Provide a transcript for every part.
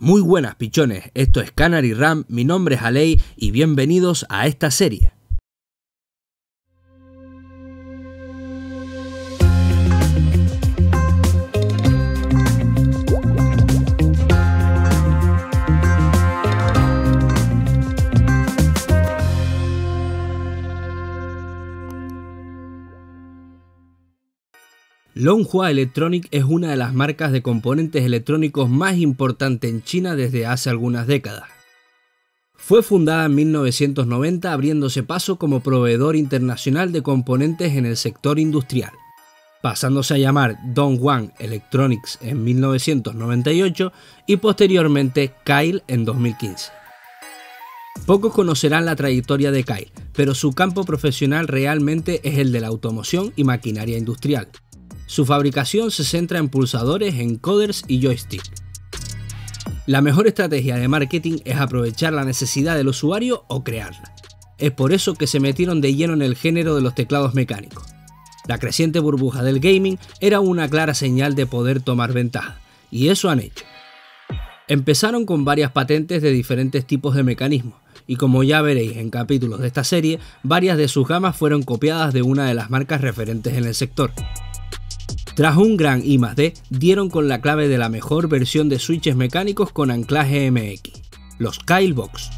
Muy buenas pichones, esto es Canary RAM, mi nombre es Alei y bienvenidos a esta serie. Longhua Electronic es una de las marcas de componentes electrónicos más importantes en China desde hace algunas décadas. Fue fundada en 1990 abriéndose paso como proveedor internacional de componentes en el sector industrial, pasándose a llamar Dongguan Electronics en 1998 y posteriormente Keil en 2015. Pocos conocerán la trayectoria de Keil, pero su campo profesional realmente es el de la automoción y maquinaria industrial. Su fabricación se centra en pulsadores, encoders y joystick. La mejor estrategia de marketing es aprovechar la necesidad del usuario o crearla. Es por eso que se metieron de lleno en el género de los teclados mecánicos. La creciente burbuja del gaming era una clara señal de poder tomar ventaja, y eso han hecho. Empezaron con varias patentes de diferentes tipos de mecanismos, y como ya veréis en capítulos de esta serie, varias de sus gamas fueron copiadas de una de las marcas referentes en el sector. Tras un gran I+D, dieron con la clave de la mejor versión de switches mecánicos con anclaje MX, los Keilbox.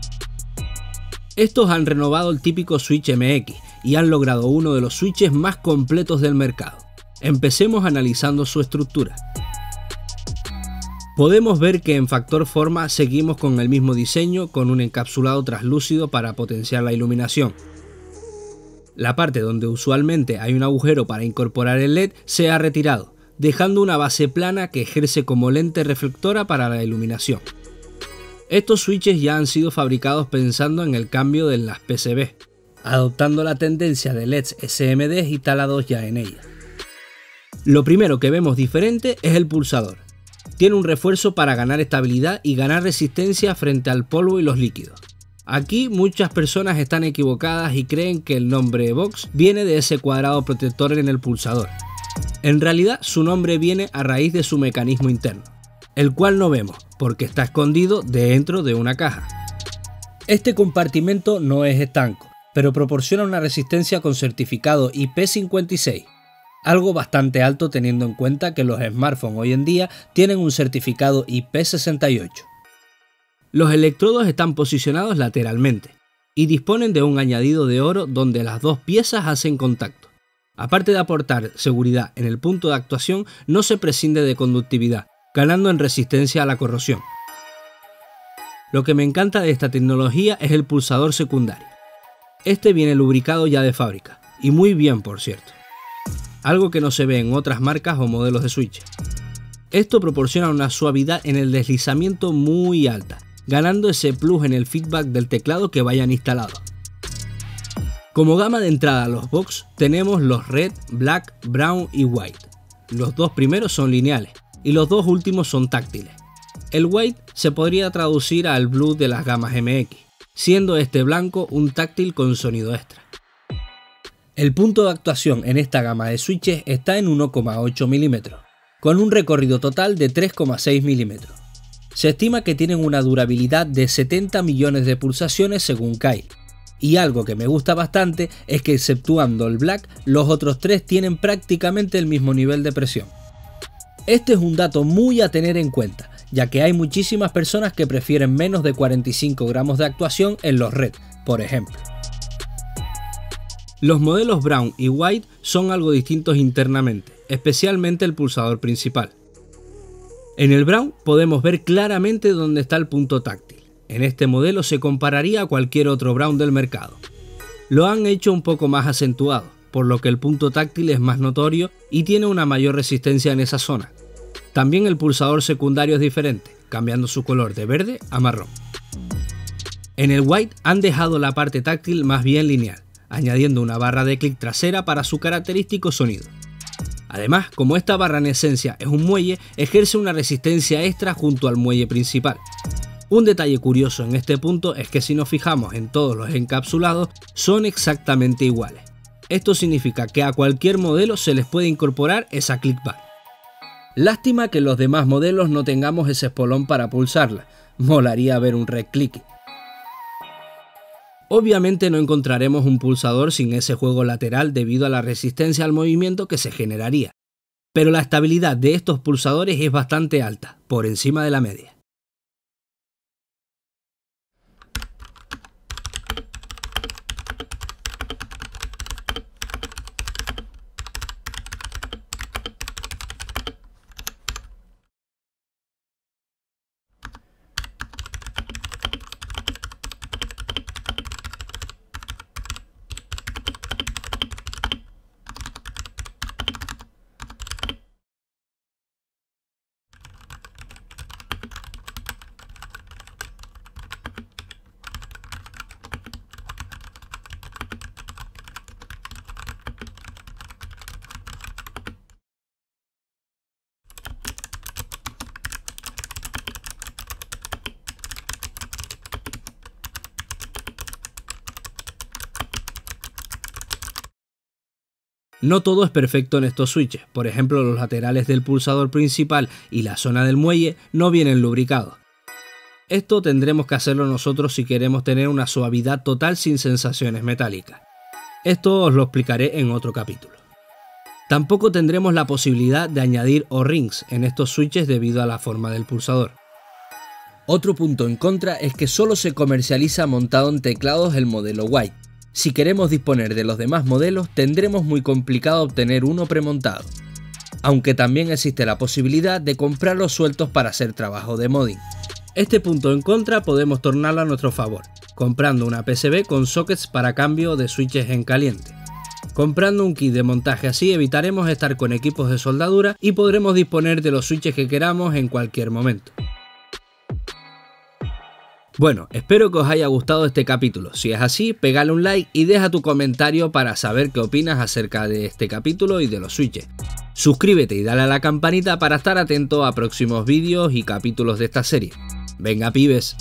Estos han renovado el típico switch MX y han logrado uno de los switches más completos del mercado. Empecemos analizando su estructura. Podemos ver que en factor forma seguimos con el mismo diseño con un encapsulado translúcido para potenciar la iluminación. La parte donde usualmente hay un agujero para incorporar el LED se ha retirado, dejando una base plana que ejerce como lente reflectora para la iluminación. Estos switches ya han sido fabricados pensando en el cambio de las PCB, adoptando la tendencia de LEDs SMD instalados ya en ellas. Lo primero que vemos diferente es el pulsador. Tiene un refuerzo para ganar estabilidad y ganar resistencia frente al polvo y los líquidos. Aquí muchas personas están equivocadas y creen que el nombre Box viene de ese cuadrado protector en el pulsador. En realidad su nombre viene a raíz de su mecanismo interno, el cual no vemos porque está escondido dentro de una caja. Este compartimento no es estanco, pero proporciona una resistencia con certificado IP56, algo bastante alto teniendo en cuenta que los smartphones hoy en día tienen un certificado IP68. Los electrodos están posicionados lateralmente y disponen de un añadido de oro donde las dos piezas hacen contacto. Aparte de aportar seguridad en el punto de actuación, no se prescinde de conductividad, ganando en resistencia a la corrosión. Lo que me encanta de esta tecnología es el pulsador secundario. Este viene lubricado ya de fábrica, y muy bien por cierto. Algo que no se ve en otras marcas o modelos de switch. Esto proporciona una suavidad en el deslizamiento muy alta, ganando ese plus en el feedback del teclado que vayan instalados. Como gama de entrada a los box tenemos los Red, Black, Brown y White. Los dos primeros son lineales y los dos últimos son táctiles. El White se podría traducir al Blue de las gamas MX, siendo este blanco un táctil con sonido extra. El punto de actuación en esta gama de switches está en 1,8 mm, con un recorrido total de 3,6 mm. Se estima que tienen una durabilidad de 70 millones de pulsaciones según Keil, y algo que me gusta bastante es que exceptuando el Black, los otros tres tienen prácticamente el mismo nivel de presión. Este es un dato muy a tener en cuenta, ya que hay muchísimas personas que prefieren menos de 45 gramos de actuación en los Red, por ejemplo. Los modelos Brown y White son algo distintos internamente, especialmente el pulsador principal. En el Brown podemos ver claramente dónde está el punto táctil. En este modelo se compararía a cualquier otro Brown del mercado. Lo han hecho un poco más acentuado, por lo que el punto táctil es más notorio y tiene una mayor resistencia en esa zona. También el pulsador secundario es diferente, cambiando su color de verde a marrón. En el White han dejado la parte táctil más bien lineal, añadiendo una barra de clic trasera para su característico sonido. Además, como esta barra en esencia es un muelle, ejerce una resistencia extra junto al muelle principal. Un detalle curioso en este punto es que si nos fijamos en todos los encapsulados, son exactamente iguales. Esto significa que a cualquier modelo se les puede incorporar esa click bar. Lástima que en los demás modelos no tengamos ese espolón para pulsarla, molaría ver un red click. Obviamente no encontraremos un pulsador sin ese juego lateral debido a la resistencia al movimiento que se generaría, pero la estabilidad de estos pulsadores es bastante alta, por encima de la media. No todo es perfecto en estos switches, por ejemplo los laterales del pulsador principal y la zona del muelle no vienen lubricados. Esto tendremos que hacerlo nosotros si queremos tener una suavidad total sin sensaciones metálicas. Esto os lo explicaré en otro capítulo. Tampoco tendremos la posibilidad de añadir O-rings en estos switches debido a la forma del pulsador. Otro punto en contra es que solo se comercializa montado en teclados el modelo White. Si queremos disponer de los demás modelos, tendremos muy complicado obtener uno premontado, aunque también existe la posibilidad de comprarlos sueltos para hacer trabajo de modding. Este punto en contra podemos tornarlo a nuestro favor, comprando una PCB con sockets para cambio de switches en caliente. Comprando un kit de montaje así evitaremos estar con equipos de soldadura y podremos disponer de los switches que queramos en cualquier momento. Bueno, espero que os haya gustado este capítulo. Si es así, pégale un like y deja tu comentario para saber qué opinas acerca de este capítulo y de los switches. Suscríbete y dale a la campanita para estar atento a próximos vídeos y capítulos de esta serie. Venga, pibes.